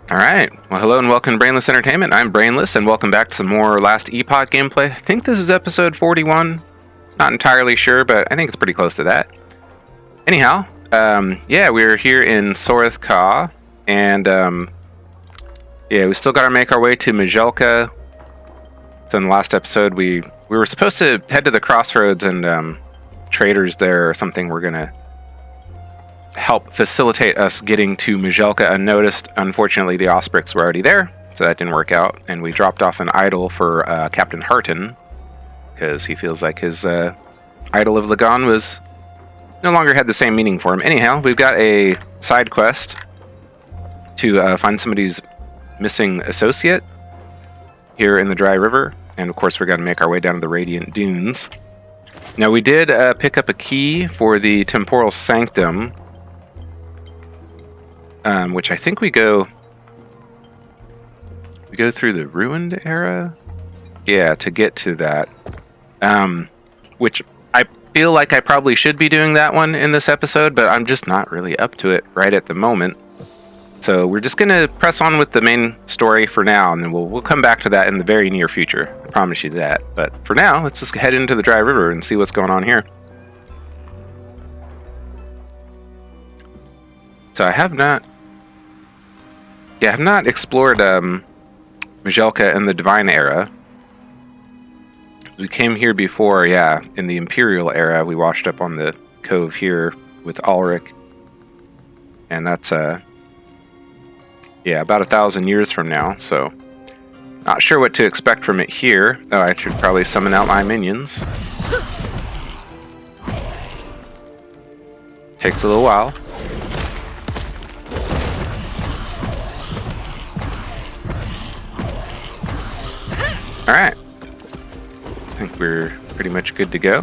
All right. Well, hello and welcome to Brainless Entertainment. I'm Brainless, and welcome back to some more Last Epoch gameplay. I think this is episode 41. Not entirely sure, but I think it's pretty close to that. Anyhow, yeah, we're here in Soreth Ka, and yeah, we still got to make our way to Maj'elka. So in the last episode, we were supposed to head to the crossroads and traders there or something. We're gonna help facilitate us getting to Maj'elka unnoticed. Unfortunately, the Osprix were already there, so that didn't work out, and we dropped off an idol for Captain Harton, because he feels like his idol of Lagan was no longer had the same meaning for him. Anyhow, we've got a side quest to find somebody's missing associate here in the Dry River, and of course we're going to make our way down to the Radiant Dunes. Now, we did pick up a key for the Temporal Sanctum, which I think we go through the Ruined Era, yeah, to get to that. Which I feel like I probably should be doing that one in this episode, but I'm just not really up to it right at the moment. So we're just gonna press on with the main story for now, and then we'll come back to that in the very near future. I promise you that. But for now, let's just head into the Dry River and see what's going on here. So I have not explored Maj'elka in the Divine Era. We came here before, yeah, in the Imperial Era. We washed up on the cove here with Ulrich, and that's yeah, about 1,000 years from now. So not sure what to expect from it here. Oh, I should probably summon out my minions. Takes a little while. Alright. I think we're pretty much good to go.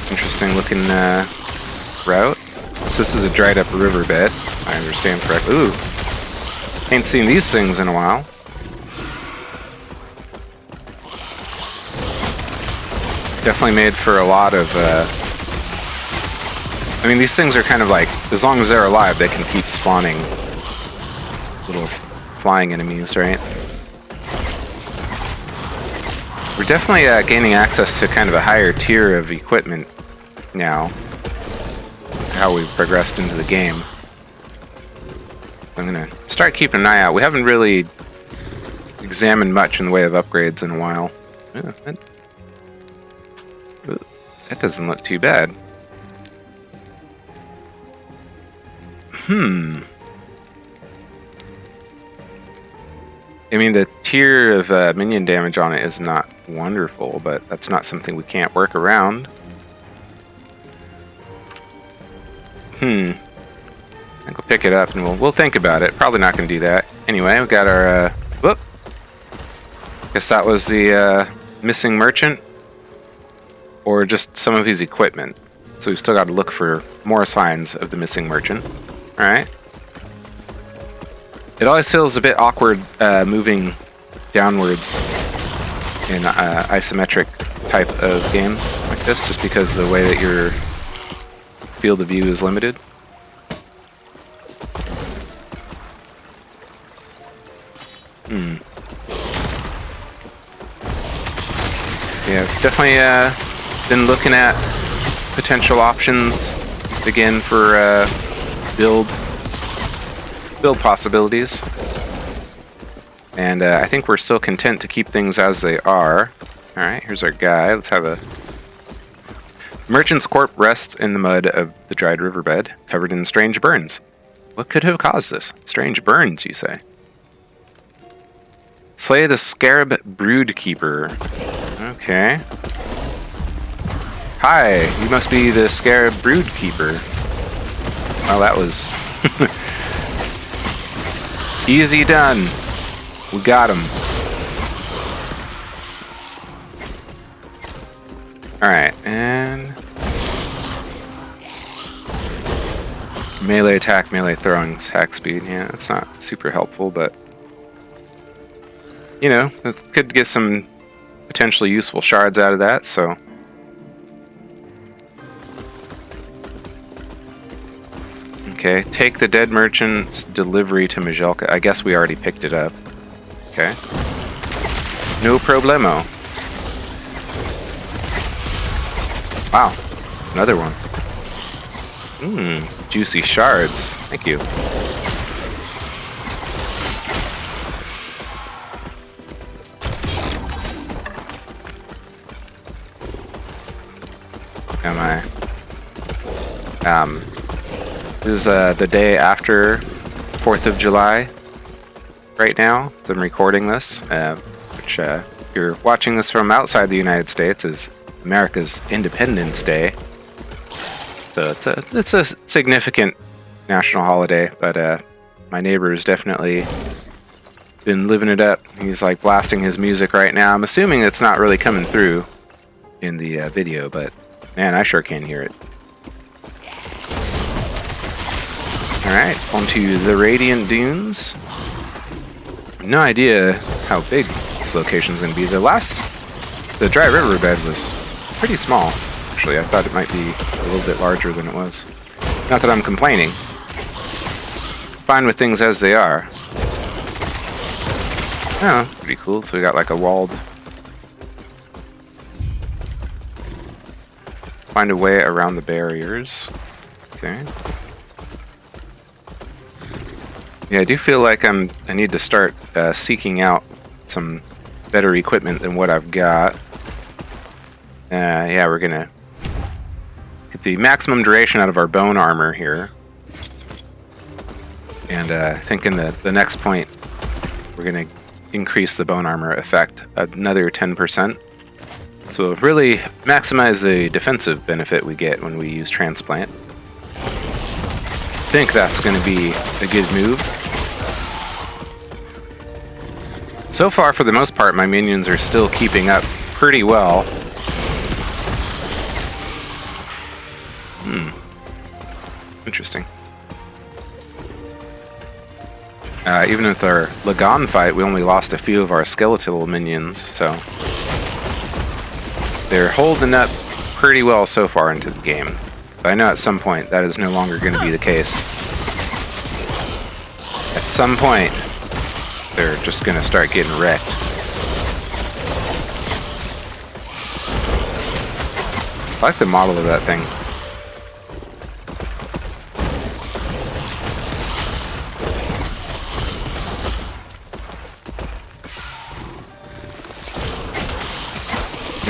Interesting looking route. So this is a dried up riverbed, if I understand correctly. Ooh. Ain't seen these things in a while. Definitely made for a lot of I mean, these things are kind of like, as long as they're alive, they can keep spawning little flying enemies, right? We're definitely gaining access to kind of a higher tier of equipment now, how we've progressed into the game. I'm gonna start keeping an eye out. We haven't really examined much in the way of upgrades in a while. Yeah, that doesn't look too bad. I mean, the tier of minion damage on it is not wonderful, but that's not something we can't work around. I think we'll pick it up and we'll think about it. Probably not going to do that. Anyway, we got our, whoop. Guess that was the missing merchant, or just some of his equipment. So we've still got to look for more signs of the missing merchant. Alright. It always feels a bit awkward moving downwards in isometric type of games like this, just because of the way that your field of view is limited. Yeah, definitely been looking at potential options again for build possibilities, and I think we're still content to keep things as they are. Alright, here's our guy. Let's have a merchant's corpse rests in the mud of the dried riverbed, covered in strange burns. What could have caused this? Strange burns, you say? Slay the Scarab Broodkeeper. Okay. Hi, you must be the Scarab Broodkeeper. Well, that was easy done. We got him. Alright, and melee attack, melee throwing, attack speed. Yeah, that's not super helpful, but you know, it could get some potentially useful shards out of that, so. Okay, take the dead merchant's delivery to Maj'elka. I guess we already picked it up. Okay. No problemo. Wow, another one. Juicy shards. Thank you. Am I? This is the day after 4th of July right now. So I'm recording this, which if you're watching this from outside the United States is America's Independence Day. So it's a significant national holiday, but my neighbor's definitely been living it up. He's like blasting his music right now. I'm assuming it's not really coming through in the video, but man, I sure can hear it. Alright, onto the Radiant Dunes. No idea how big this location's going to be. The dry riverbed was pretty small. Actually, I thought it might be a little bit larger than it was. Not that I'm complaining. Fine with things as they are. Oh, pretty cool. So we got like a walled... Find a way around the barriers. Okay. Yeah, I do feel like I need to start seeking out some better equipment than what I've got. Yeah, we're gonna get the maximum duration out of our bone armor here. And I think in the next point, we're gonna increase the bone armor effect another 10%. So really maximize the defensive benefit we get when we use transplant. I think that's going to be a good move. So far, for the most part, my minions are still keeping up pretty well. Interesting. Even with our Lagan fight, we only lost a few of our skeletal minions, so... They're holding up pretty well so far into the game. But I know at some point that is no longer going to be the case. At some point, they're just going to start getting wrecked. I like the model of that thing.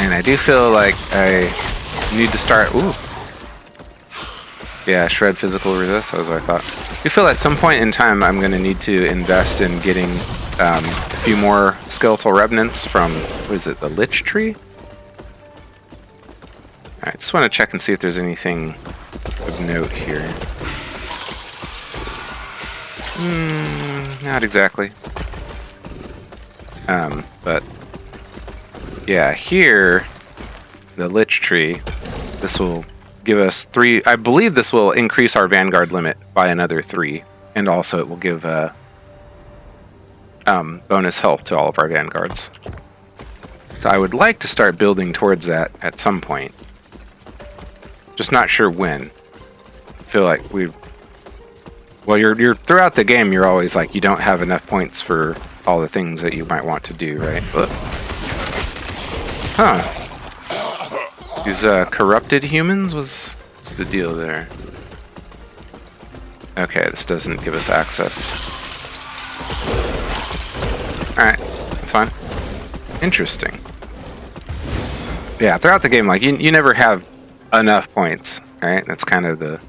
And I do feel like I need to start... Ooh. Yeah, shred physical resist, that was what I thought. I do feel at some point in time I'm going to need to invest in getting a few more skeletal remnants from, what is it, the Lich Tree? Alright, just want to check and see if there's anything of note here. Not exactly. But... Yeah, here, the Lich Tree, this will give us 3... I believe this will increase our Vanguard limit by another 3. And also it will give bonus health to all of our Vanguards. So I would like to start building towards that at some point. Just not sure when. I feel like we've... Well, you're throughout the game, you're always like, you don't have enough points for all the things that you might want to do, right? But, huh. These corrupted humans? What's the deal there? Okay, this doesn't give us access. Alright, that's fine. Interesting. Yeah, throughout the game, like, you never have enough points, right? That's kind of the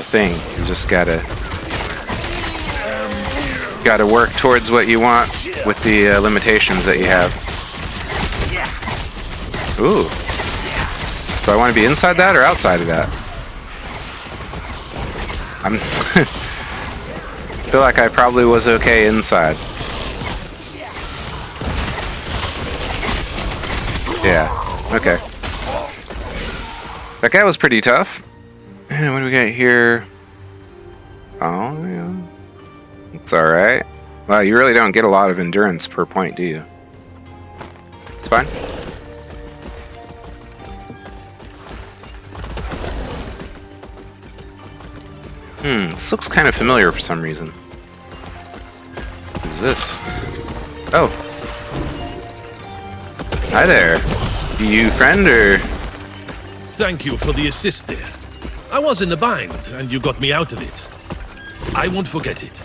thing. You just gotta work towards what you want with the limitations that you have. Ooh. Do I want to be inside that or outside of that? I feel like I probably was okay inside. Yeah, okay. That guy was pretty tough. What do we got here? Oh, yeah. It's alright. Wow, you really don't get a lot of endurance per point, do you? It's fine. This looks kind of familiar for some reason. What is this? Oh. Hi there. You friend or... Thank you for the assist there. I was in a bind, and you got me out of it. I won't forget it.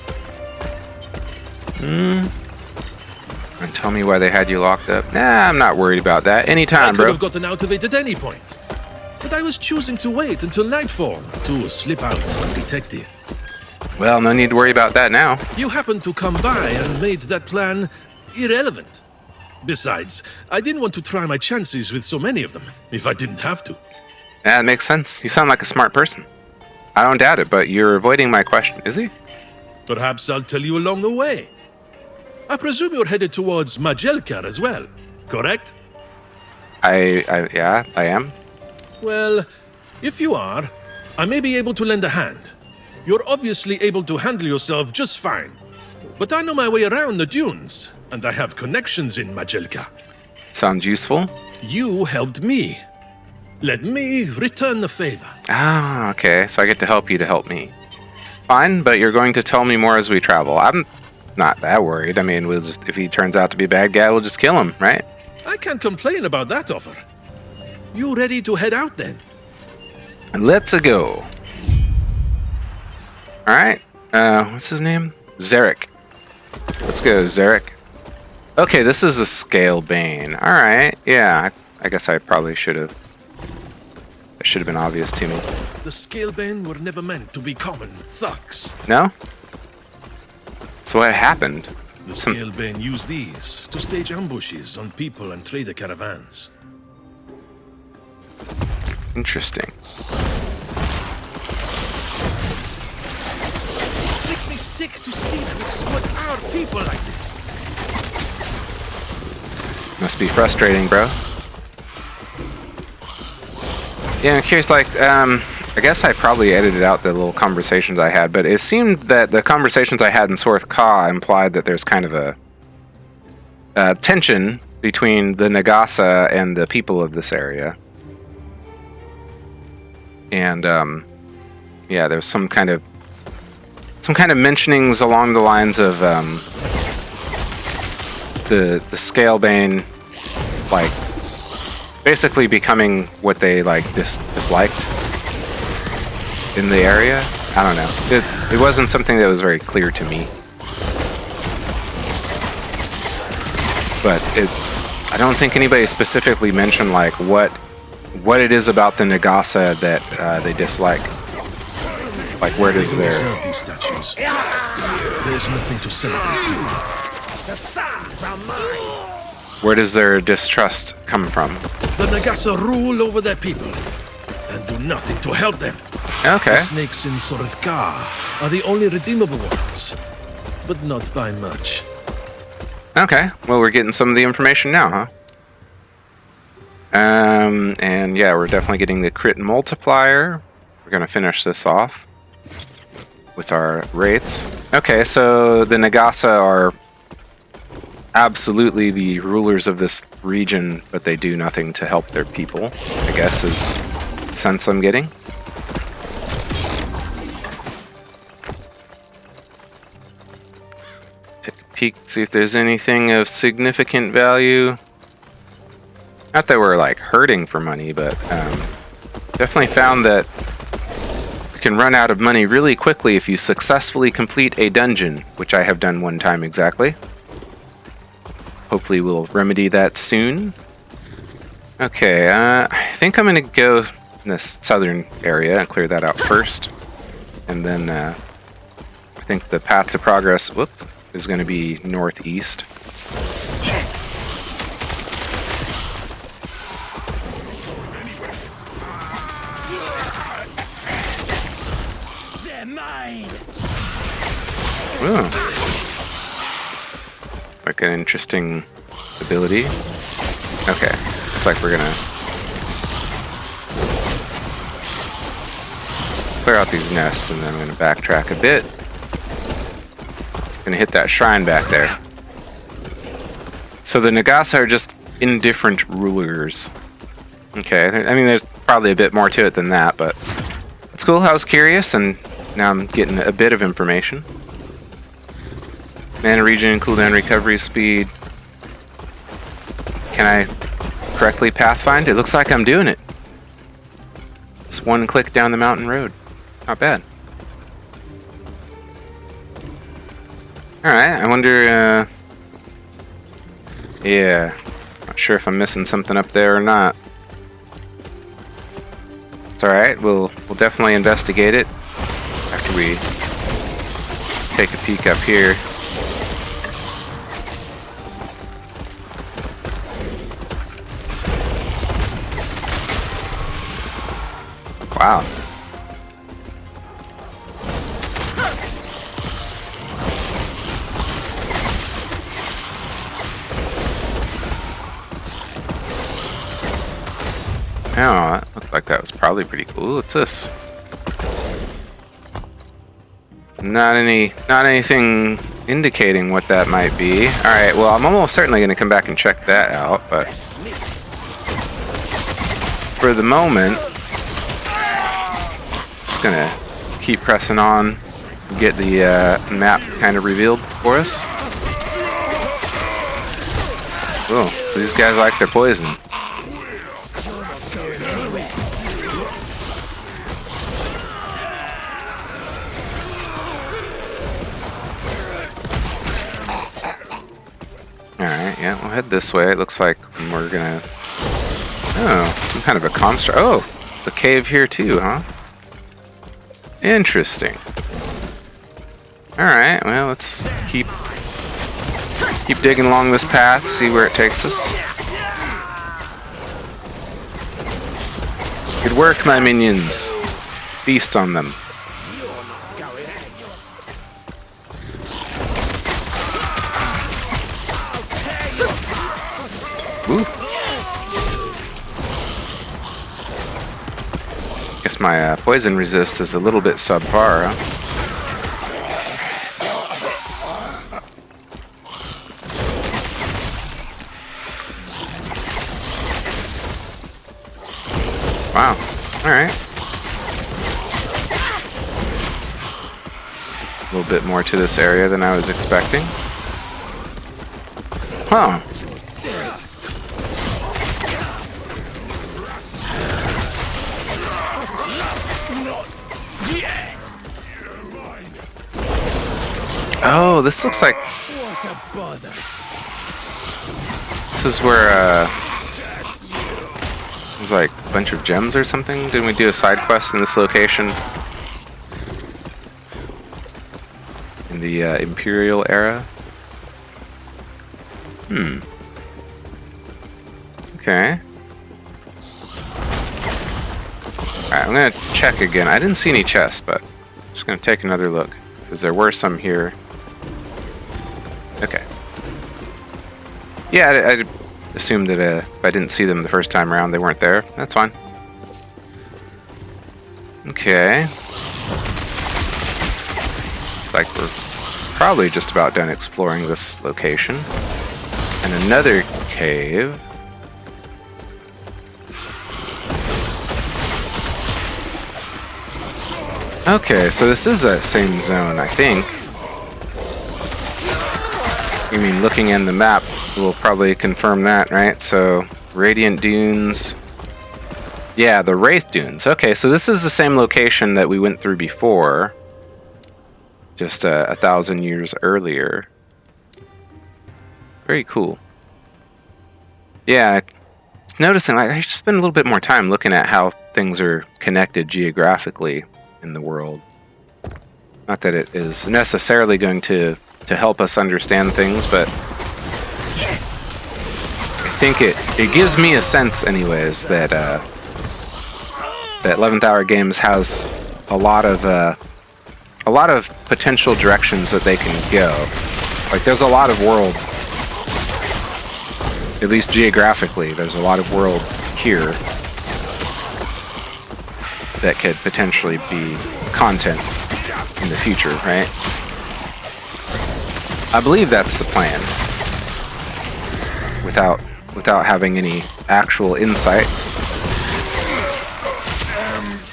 And tell me why they had you locked up. Nah, I'm not worried about that. Anytime, I bro. could have gotten out of it at any point. But I was choosing to wait until nightfall to slip out undetected. Well, no need to worry about that now. You happened to come by and made that plan irrelevant. Besides, I didn't want to try my chances with so many of them, if I didn't have to. That makes sense. You sound like a smart person. I don't doubt it, but you're avoiding my question, is he? Perhaps I'll tell you along the way. I presume you're headed towards Maj'elka as well, correct? Yeah, I am. Well, if you are, I may be able to lend a hand. You're obviously able to handle yourself just fine. But I know my way around the dunes, and I have connections in Maj'elka. Sounds useful. You helped me. Let me return the favor. Ah, okay. So I get to help you to help me. Fine, but you're going to tell me more as we travel. I'm not that worried. I mean, if he turns out to be a bad guy, we'll just kill him, right? I can't complain about that offer. You ready to head out then? Let's go. Alright. What's his name? Zarek. Let's go, Zarek. Okay, this is the Scale Bane. Alright, yeah. I guess I probably should have. That should have been obvious to me. The Scalebane were never meant to be common thugs. No? So what happened? The Scalebane used these to stage ambushes on people and trader caravans. Interesting. It makes me sick to see them exploit our people like this. Must be frustrating, bro. Yeah, I'm curious, like, I guess I probably edited out the little conversations I had, but it seemed that the conversations I had in Sorth Ka implied that there's kind of a tension between the Nagasa and the people of this area. And, yeah, there's some kind of mentionings along the lines of, the Scalebane, like, basically becoming what they like disliked in the area. I don't know. It wasn't something that was very clear to me. But I don't think anybody specifically mentioned like what it is about the Nagasa that they dislike. Like where does their These statues. There's nothing to celebrate. The sands are mine. where does their distrust come from? The Nagasa rule over their people and do nothing to help them. Okay. The snakes in Sorth Ka are the only redeemable ones, but not by much. Okay. Well, we're getting some of the information now, huh? And yeah, we're definitely getting the crit multiplier. We're gonna finish this off with our rates. Okay, so the Nagasa are absolutely the rulers of this region, but they do nothing to help their people, I guess is the sense I'm getting. Take a peek, see if there's anything of significant value. Not that we're like hurting for money, but definitely found that you can run out of money really quickly if you successfully complete a dungeon, which I have done one time exactly. Hopefully we'll remedy that soon. Okay, I think I'm going to go in this southern area and clear that out first. And then I think the path to progress, whoops, is going to be northeast. They're mine. Ooh. Like an interesting ability. Okay, looks like we're gonna clear out these nests and then I'm gonna backtrack a bit. Gonna hit that shrine back there. So the Nagasa are just indifferent rulers. Okay, I mean there's probably a bit more to it than that, but it's cool. I was curious and Now I'm getting a bit of information. Mana regen, cooldown recovery speed. Can I correctly pathfind? It looks like I'm doing it. Just one click down the mountain road. Not bad. Alright, I wonder, yeah. Not sure if I'm missing something up there or not. It's alright, we'll definitely investigate it after we take a peek up here. Wow. Oh, that looked like that was probably pretty cool. What's this? Not anything indicating what that might be. Alright, well, I'm almost certainly going to come back and check that out, but for the moment, just going to keep pressing on and get the map kind of revealed for us. Oh, so these guys like their poison. Alright, yeah, we'll head this way. It looks like we're gonna... Oh, some kind of a construct. Oh, it's a cave here too, huh? Interesting. Alright, well, let's keep digging along this path, see where it takes us. Good work, my minions. Feast on them. Ooh. Guess my poison resist is a little bit subpar, huh? Wow. Alright. A little bit more to this area than I was expecting. Huh. Oh, this looks like... What a bother. This is where, there's like a bunch of gems or something? Didn't we do a side quest in this location? In the, Imperial era? Hmm. Okay. Alright, I'm gonna check again. I didn't see any chests, but I'm just gonna take another look. Because there were some here. Okay. Yeah, I assumed that if I didn't see them the first time around, they weren't there. That's fine. Okay. Looks like we're probably just about done exploring this location. And another cave. Okay, so this is the same zone, I think. I mean, looking in the map will probably confirm that, right? So, Radiant Dunes. Yeah, the Wraith Dunes. Okay, so this is the same location that we went through before. Just 1,000 years earlier. Very cool. Yeah, I was noticing, like, I should spend a little bit more time looking at how things are connected geographically in the world. Not that it is necessarily going to help us understand things, but I think it gives me a sense anyways that that 11th Hour Games has a lot of potential directions that they can go. Like, there's a lot of world, at least geographically, there's a lot of world here that could potentially be content in the future, right? I believe that's the plan. Without having any actual insights.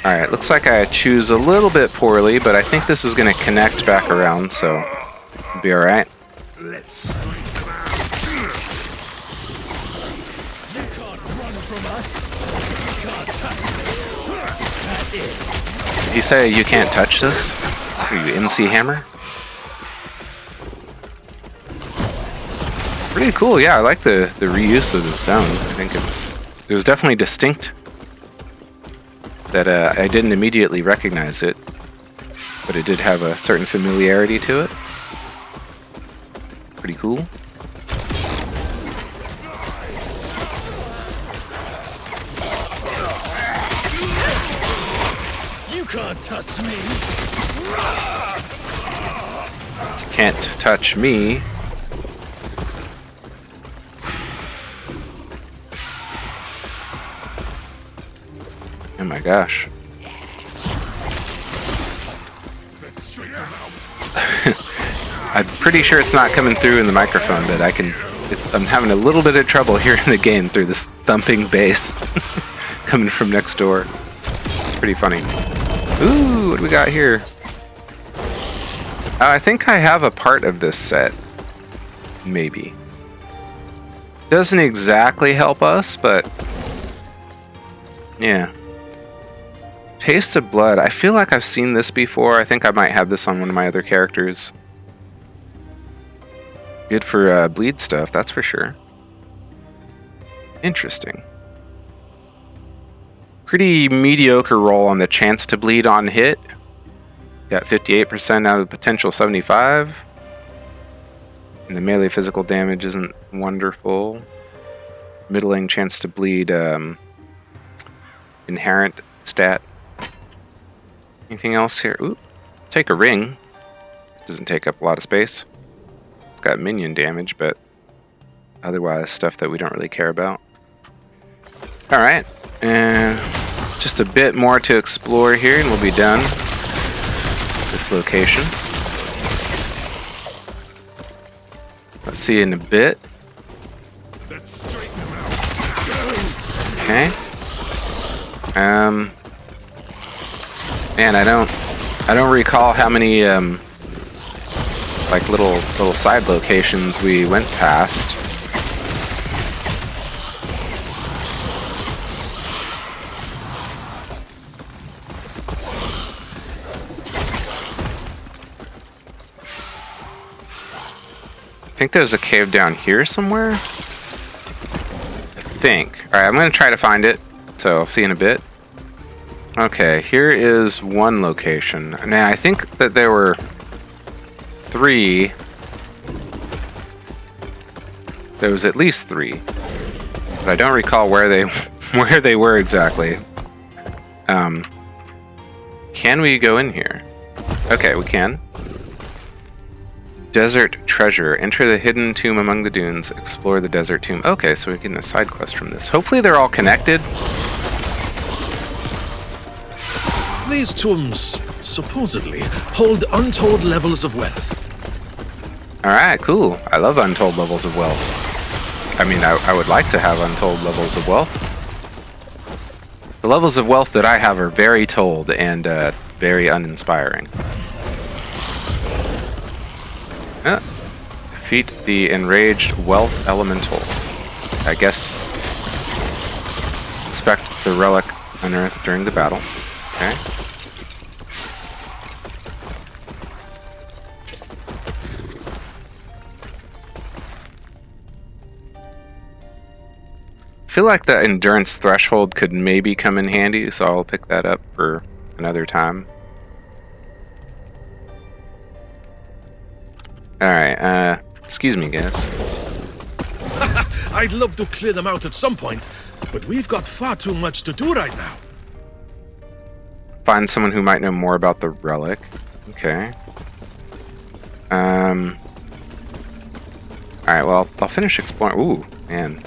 Alright, looks like I choose a little bit poorly, but I think this is going to connect back around, so it'll be alright. Let's straighten them out. You can't run from us. You can't touch me. Is that it? Did you say you can't touch this? Are you MC Hammer? Pretty cool, yeah, I like the reuse of the zone. I think it was definitely distinct. That I didn't immediately recognize it, but it did have a certain familiarity to it. Pretty cool. You can't touch me. Can't touch me. Oh my gosh. Let's straighten them out. I'm pretty sure it's not coming through in the microphone, but I'm having a little bit of trouble hearing the game through this thumping bass coming from next door. Pretty funny. Ooh, what do we got here? I think I have a part of this set. Maybe. Doesn't exactly help us, but yeah. Taste of Blood. I feel like I've seen this before. I think I might have this on one of my other characters. Good for bleed stuff, that's for sure. Interesting. Pretty mediocre roll on the chance to bleed on hit. Got 58% out of the potential 75. And the melee physical damage isn't wonderful. Middling chance to bleed inherent stat. Anything else here? Ooh, take a ring. Doesn't take up a lot of space. It's got minion damage, but otherwise stuff that we don't really care about. Alright, and just a bit more to explore here and we'll be done with this location. Let's see you in a bit. Let's straighten them out. Okay. Man, I don't recall how many like little side locations we went past. I think there's a cave down here somewhere. I think. Alright, I'm gonna try to find it, so I'll see you in a bit. Okay, here is one location. Now, I think that there were 3. There was at least 3. But I don't recall where they were exactly. Can we go in here? Okay, we can. Desert Treasure. Enter the hidden tomb among the dunes. Explore the desert tomb. Okay, so we're getting a side quest from this. Hopefully they're all connected. These tombs, supposedly, hold untold levels of wealth. Alright, cool. I love untold levels of wealth. I mean, I would like to have untold levels of wealth. The levels of wealth that I have are very told and very uninspiring. Defeat the enraged wealth elemental. I guess inspect the relic unearthed during the battle. Okay. I feel like the endurance threshold could maybe come in handy, so I'll pick that up for another time. Alright, excuse me, guys. I'd love to clear them out at some point, but we've got far too much to do right now. Find someone who might know more about the relic. Okay. Alright, well, I'll finish exploring. Ooh, man.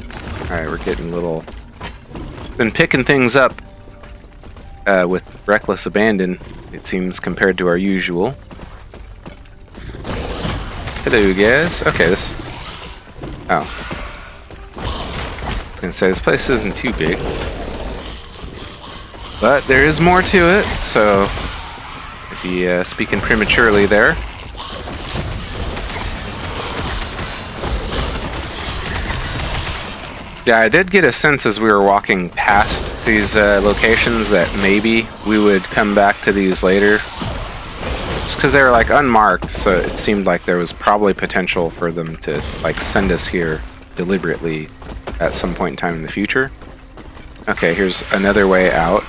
Alright, we're getting a little... Been picking things up with reckless abandon, it seems, compared to our usual. Hello, guys. Okay, this... Oh. I was gonna say, this place isn't too big. But there is more to it, so I'd be speaking prematurely there. Yeah, I did get a sense as we were walking past these locations that maybe we would come back to these later. Just because they were like unmarked, so it seemed like there was probably potential for them to like send us here deliberately at some point in time in the future. Okay, here's another way out.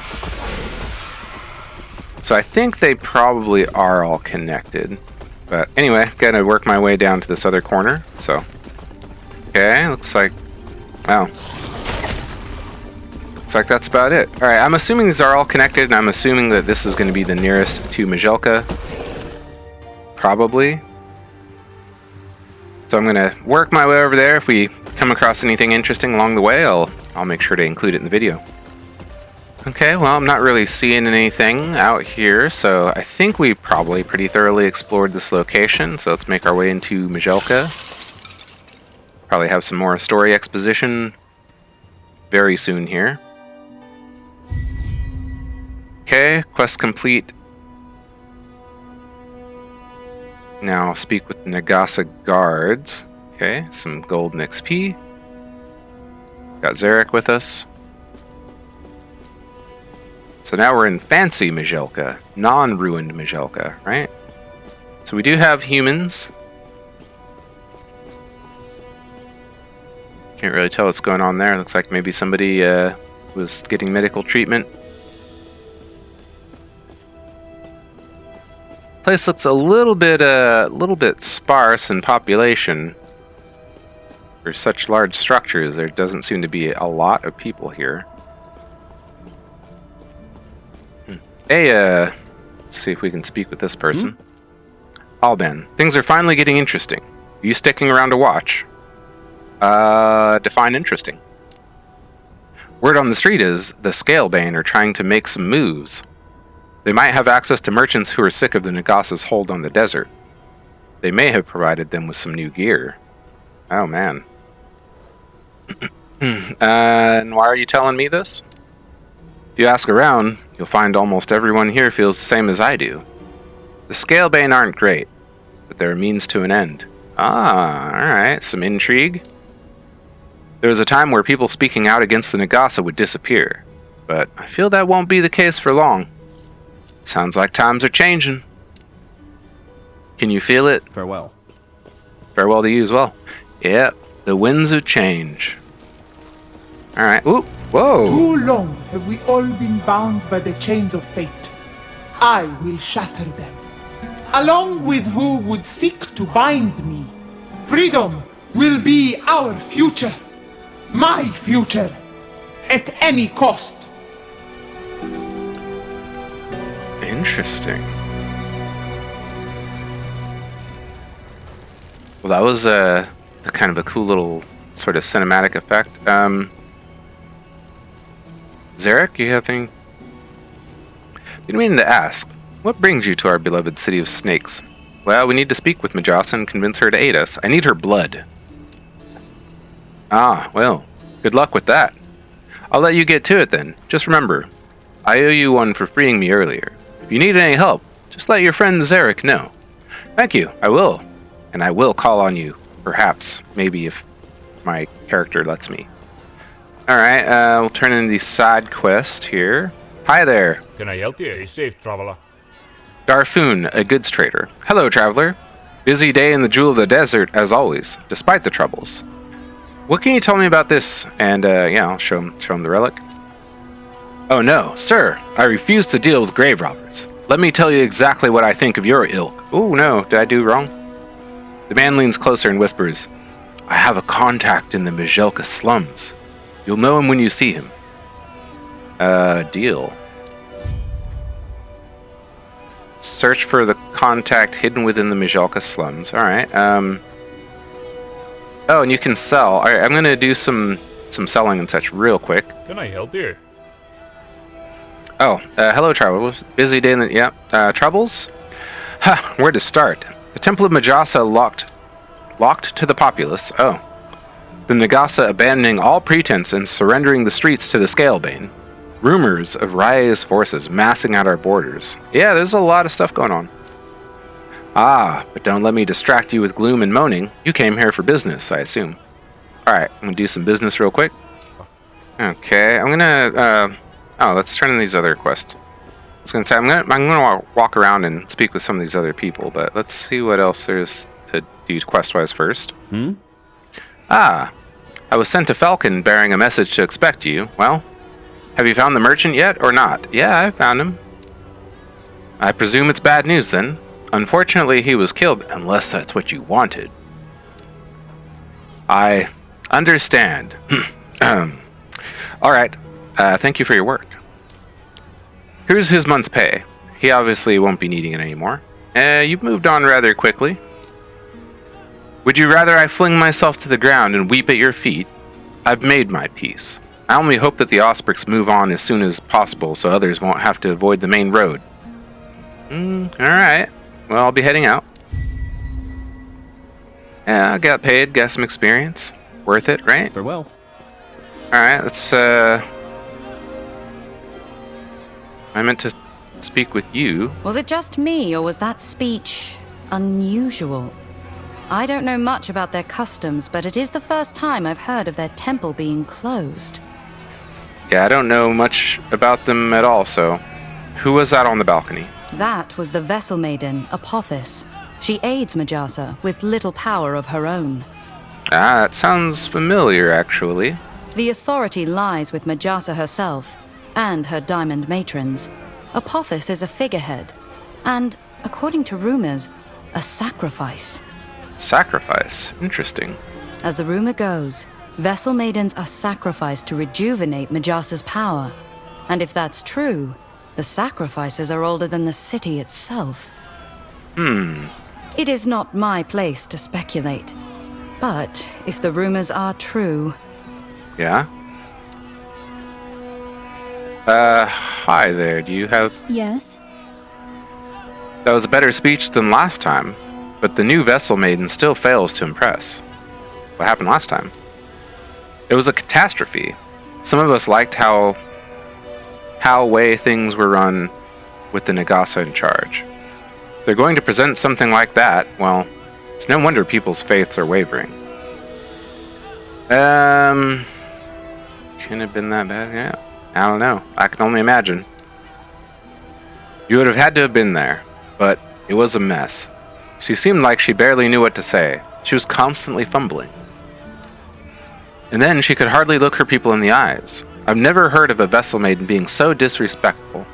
So I think they probably are all connected. But anyway, gotta work my way down to this other corner, so. Okay, looks like, wow. Looks like that's about it. Alright, I'm assuming these are all connected, and I'm assuming that this is going to be the nearest to Maj'elka. Probably. So I'm going to work my way over there. If we come across anything interesting along the way, I'll make sure to include it in the video. Okay, well, I'm not really seeing anything out here, so I think we probably pretty thoroughly explored this location, so let's make our way into Maj'elka. Probably have some more story exposition very soon here. Okay, quest complete. Now speak with the Nagasa guards. Okay, some golden XP. Got Zarek with us. So now we're in fancy Maj'elka, non-ruined Maj'elka, right? So we do have humans. Can't really tell what's going on there. Looks like maybe somebody was getting medical treatment. Place looks a little bit sparse in population. For such large structures, there doesn't seem to be a lot of people here. Hey, let's see if we can speak with this person. Alban, things are finally getting interesting. Are you sticking around to watch? Define interesting. Word on the street is the Scalebane are trying to make some moves. They might have access to merchants who are sick of the Nagasa's hold on the desert. They may have provided them with some new gear. Oh, man. And why are you telling me this? If you ask around, you'll find almost everyone here feels the same as I do. The Scalebane aren't great, but they're a means to an end. Ah, alright, some intrigue. There was a time where people speaking out against the Nagasa would disappear, but I feel that won't be the case for long. Sounds like times are changing. Can you feel it? Farewell. Farewell to you as well. Yep, the winds of change. Alright, ooh, whoa! Too long have we all been bound by the chains of fate. I will shatter them, along with who would seek to bind me. Freedom will be our future. My future. At any cost. Interesting. Well, that was a kind of a cool little sort of cinematic effect. Zarek, you have anything? Didn't mean to ask. What brings you to our beloved city of snakes? Well, we need to speak with Maj'elka and convince her to aid us. I need her blood. Ah, well, good luck with that. I'll let you get to it then. Just remember, I owe you one for freeing me earlier. If you need any help, just let your friend Zarek know. Thank you, I will. And I will call on you, perhaps, maybe if my character lets me. Alright, we'll turn in the side quest here. Hi there. Can I help you? Stay safe, traveler. Darfoon, a goods trader. Hello, traveler. Busy day in the Jewel of the Desert, as always, despite the troubles. What can you tell me about this? And, yeah, I'll show him the relic. Oh no, sir, I refuse to deal with grave robbers. Let me tell you exactly what I think of your ilk. Oh no, did I do wrong? The man leans closer and whispers, I have a contact in the Maj'elka slums. You'll know him when you see him. Deal. Search for the contact hidden within the Maj'elka slums. Alright, oh, and you can sell. Alright, I'm gonna do some selling and such real quick. Can I help you? Oh, hello, travelers. Busy day in the... Yep. Troubles? Ha, where to start? The Temple of Maj'elka locked to the populace. Oh. The Nagasa abandoning all pretense and surrendering the streets to the Scalebane. Rumors of Rai's forces massing at our borders. Yeah, there's a lot of stuff going on. Ah, but don't let me distract you with gloom and moaning. You came here for business, I assume. Alright, I'm gonna do some business real quick. Okay, I'm gonna, let's turn in these other quests. I was gonna say, I'm gonna walk around and speak with some of these other people, but let's see what else there is to do quest-wise first. Ah, I was sent to Falcon bearing a message to expect you. Well, have you found the merchant yet, or not? Yeah, I found him. I presume it's bad news, then. Unfortunately, he was killed, unless that's what you wanted. I understand. Alright, thank you for your work. Here's his month's pay. He obviously won't be needing it anymore. You've moved on rather quickly. Would you rather I fling myself to the ground and weep at your feet? I've made my peace. I only hope that the Osprix move on as soon as possible so others won't have to avoid the main road. Alright. Well, I'll be heading out. Yeah, I got paid, got some experience. Worth it, right? Farewell. Alright, let's, I meant to speak with you. Was it just me, or was that speech unusual? I don't know much about their customs, but it is the first time I've heard of their temple being closed. Yeah, I don't know much about them at all, so... Who was that on the balcony? That was the Vessel Maiden, Apophis. She aids Maj'elka with little power of her own. Ah, that sounds familiar, actually. The authority lies with Maj'elka herself, and her diamond matrons. Apophis is a figurehead, and, according to rumors, a sacrifice. Sacrifice? Interesting. As the rumor goes, Vessel Maidens are sacrificed to rejuvenate Maj'elka's power. And if that's true, the sacrifices are older than the city itself. It is not my place to speculate. But if the rumors are true... Yeah? Hi there, do you have... Yes? That was a better speech than last time, but the new Vessel Maiden still fails to impress. What happened last time? It was a catastrophe. Some of us liked how way things were run with the Nagasa in charge. They're going to present something like that, well, it's no wonder people's faiths are wavering. Couldn't have been that bad, yeah. I don't know. I can only imagine. You would have had to have been there, but it was a mess. She seemed like she barely knew what to say. She was constantly fumbling. And then she could hardly look her people in the eyes. I've never heard of a Vessel Maiden being so disrespectful.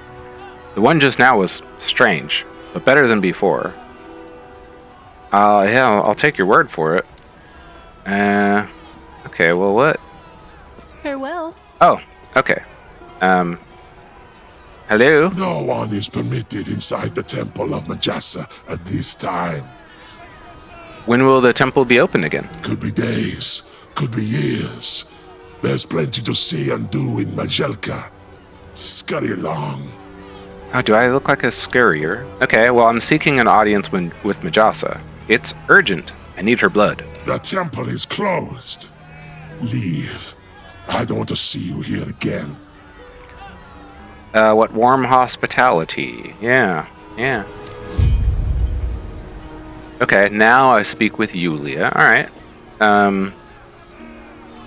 The one just now was strange, but better than before. Yeah, I'll take your word for it. Okay, well, what? Farewell. Oh, okay. Hello? No one is permitted inside the Temple of Maj'elka at this time. When will the temple be open again? Could be days, could be years. There's plenty to see and do in Maj'elka. Scurry along. Oh, do I look like a scurrier? Okay, well, I'm seeking an audience with Maj'elka. It's urgent. I need her blood. The temple is closed. Leave. I don't want to see you here again. What warm hospitality. Yeah. Okay, now I speak with Yulia. Alright.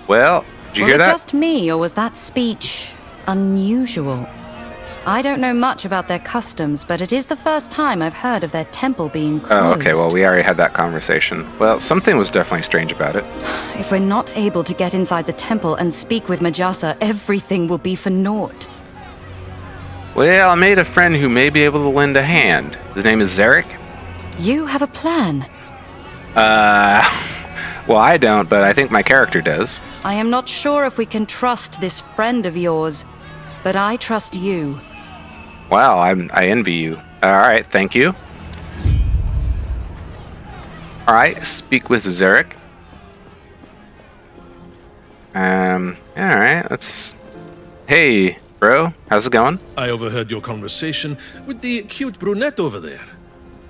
Well, did you hear that? Was it just me, or was that speech unusual? I don't know much about their customs, but it is the first time I've heard of their temple being closed. Oh, okay, well, we already had that conversation. Well, something was definitely strange about it. If we're not able to get inside the temple and speak with Maj'elka, everything will be for naught. Well, I made a friend who may be able to lend a hand. His name is Zarek. You have a plan. Well, I don't, but I think my character does. I am not sure if we can trust this friend of yours, but I trust you. Wow, I envy you. Alright, thank you. Alright, speak with Zarek. Alright, let's... Hey, bro, how's it going? I overheard your conversation with the cute brunette over there.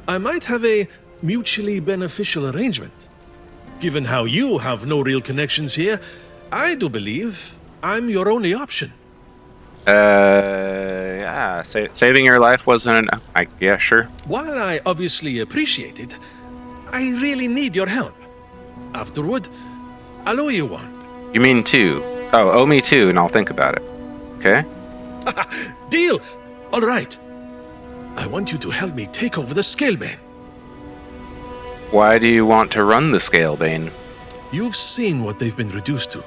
I might have a mutually beneficial arrangement. Given how you have no real connections here, I do believe I'm your only option. Yeah, saving your life wasn't. Yeah, sure. While I obviously appreciate it, I really need your help. Afterward, I'll owe you one. You mean 2? Oh, owe me 2, and I'll think about it. Okay. Deal! All right. I want you to help me take over the Scalebane. Why do you want to run the Scalebane? You've seen what they've been reduced to.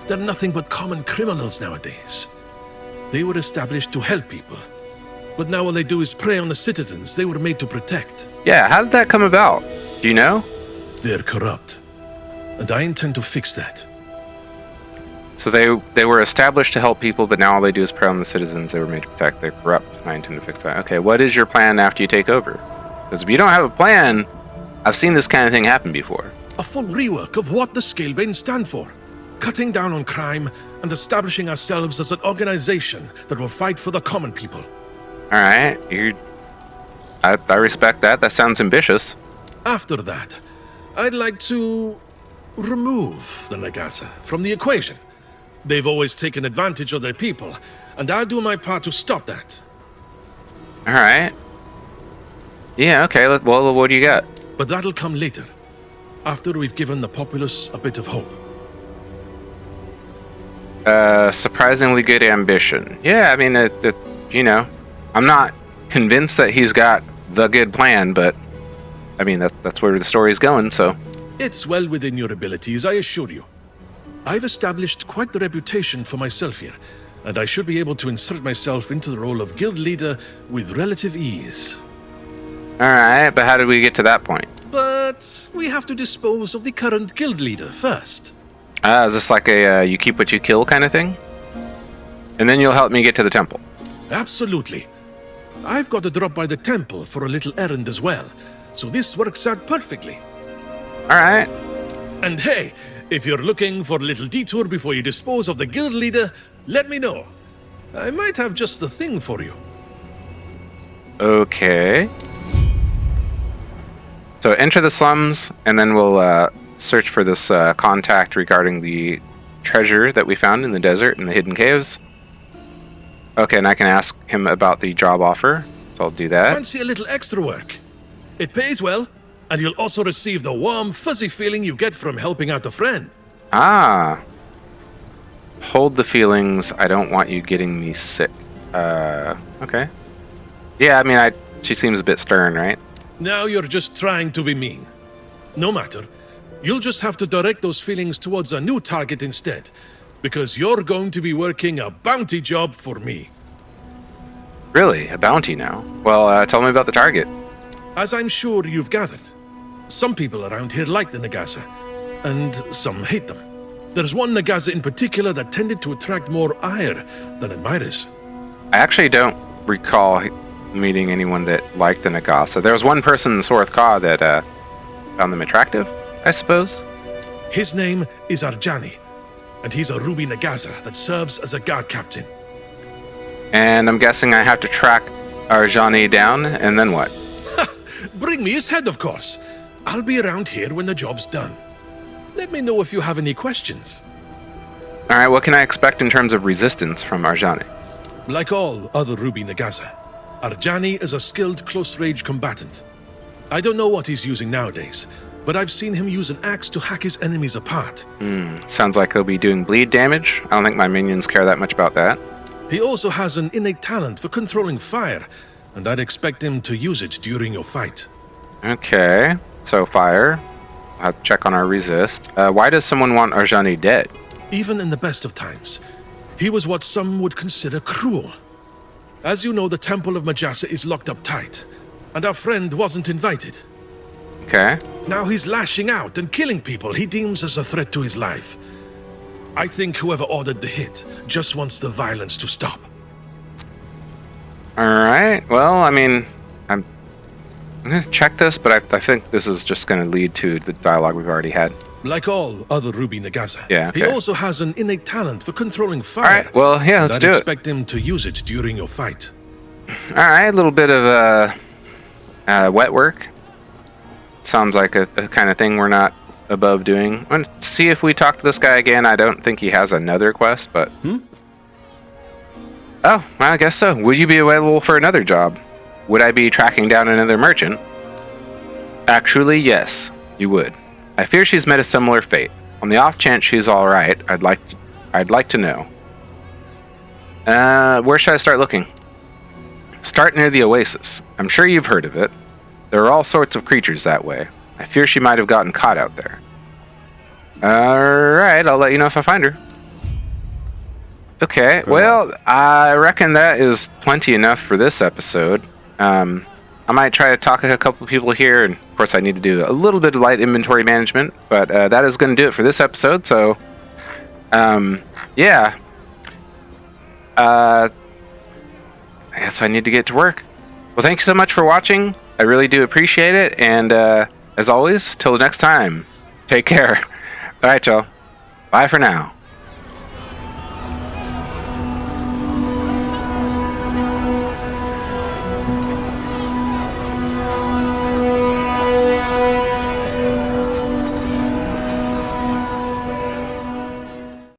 They're nothing but common criminals nowadays. They were established to help people. But now all they do is prey on the citizens they were made to protect. Yeah, how did that come about? Do you know? They're corrupt. And I intend to fix that. So they were established to help people, but now all they do is prey on the citizens they were made to protect. They're corrupt. I intend to fix that. Okay, what is your plan after you take over? Because if you don't have a plan, I've seen this kind of thing happen before. A full rework of what the Scalebane stand for. Cutting down on crime and establishing ourselves as an organization that will fight for the common people. Alright, I respect that. That sounds ambitious. After that, I'd like to remove the Nagasa from the equation. They've always taken advantage of their people, and I'll do my part to stop that. Alright. Yeah, okay, well, what do you got? But that'll come later, after we've given the populace a bit of hope. Surprisingly good ambition. Yeah, I mean, I'm not convinced that he's got the good plan, but I mean, that's where the story's going, so. It's well within your abilities, I assure you. I've established quite the reputation for myself here, and I should be able to insert myself into the role of guild leader with relative ease. Alright, but how did we get to that point? But we have to dispose of the current guild leader first. Is this like a you keep what you kill kind of thing? And then you'll help me get to the temple. Absolutely. I've got to drop by the temple for a little errand as well, so this works out perfectly. Alright. And hey, if you're looking for a little detour before you dispose of the guild leader, let me know. I might have just the thing for you. Okay. So enter the slums, and then we'll search for this contact regarding the treasure that we found in the desert in the hidden caves. Okay, and I can ask him about the job offer, so I'll do that. Fancy a little extra work? It pays well, and you'll also receive the warm, fuzzy feeling you get from helping out a friend. Ah. Hold the feelings. I don't want you getting me sick. Okay. Yeah, I mean, she seems a bit stern, right? Now you're just trying to be mean. No matter. You'll just have to direct those feelings towards a new target instead, because you're going to be working a bounty job for me. Really? A bounty now? Well, tell me about the target. As I'm sure you've gathered, some people around here like the Nagasa, and some hate them. There's one Nagasa in particular that tended to attract more ire than admirers. I actually don't recall meeting anyone that liked the Nagasa. There was one person in Sorth Ka that found them attractive, I suppose. His name is Arjani, and he's a Ruby Nagasa that serves as a guard captain. And I'm guessing I have to track Arjani down, and then what? Bring me his head, of course. I'll be around here when the job's done. Let me know if you have any questions. Alright, what can I expect in terms of resistance from Arjani? Like all other Ruby Nagasa, Arjani is a skilled close-range combatant. I don't know what he's using nowadays, but I've seen him use an axe to hack his enemies apart. Sounds like he'll be doing bleed damage. I don't think my minions care that much about that. He also has an innate talent for controlling fire, and I'd expect him to use it during your fight. Okay, so fire. I'll have to check on our resist. Why does someone want Arjani dead? Even in the best of times, he was what some would consider cruel. As you know, the Temple of Maj'elka is locked up tight, and our friend wasn't invited. Okay. Now he's lashing out and killing people he deems as a threat to his life. I think whoever ordered the hit just wants the violence to stop. Alright, well, I mean, I'm going to check this, but I think this is just going to lead to the dialogue we've already had. Like all other Ruby Nagasa, Yeah, okay. he also has an innate talent for controlling fire. Alright, well, yeah, let's and do I'd it. expect him to use it during your fight. Alright, a little bit of wet work. Sounds like a kind of thing we're not above doing. I'm gonna see if we talk to this guy again. I don't think he has another quest, but... Oh, well, I guess so. Would you be available for another job? Would I be tracking down another merchant? Actually, yes, you would. I fear she's met a similar fate. On the off chance she's alright, I'd like to know. Where should I start looking? Start near the oasis. I'm sure you've heard of it. There are all sorts of creatures that way. I fear she might have gotten caught out there. Alright, I'll let you know if I find her. Okay, well, I reckon that is plenty enough for this episode. I might try to talk to a couple of people here, and of course I need to do a little bit of light inventory management, but that is going to do it for this episode, so yeah. I guess I need to get to work. Well, thank you so much for watching. I really do appreciate it, and as always, till the next time, take care. Alright, y'all. Bye for now.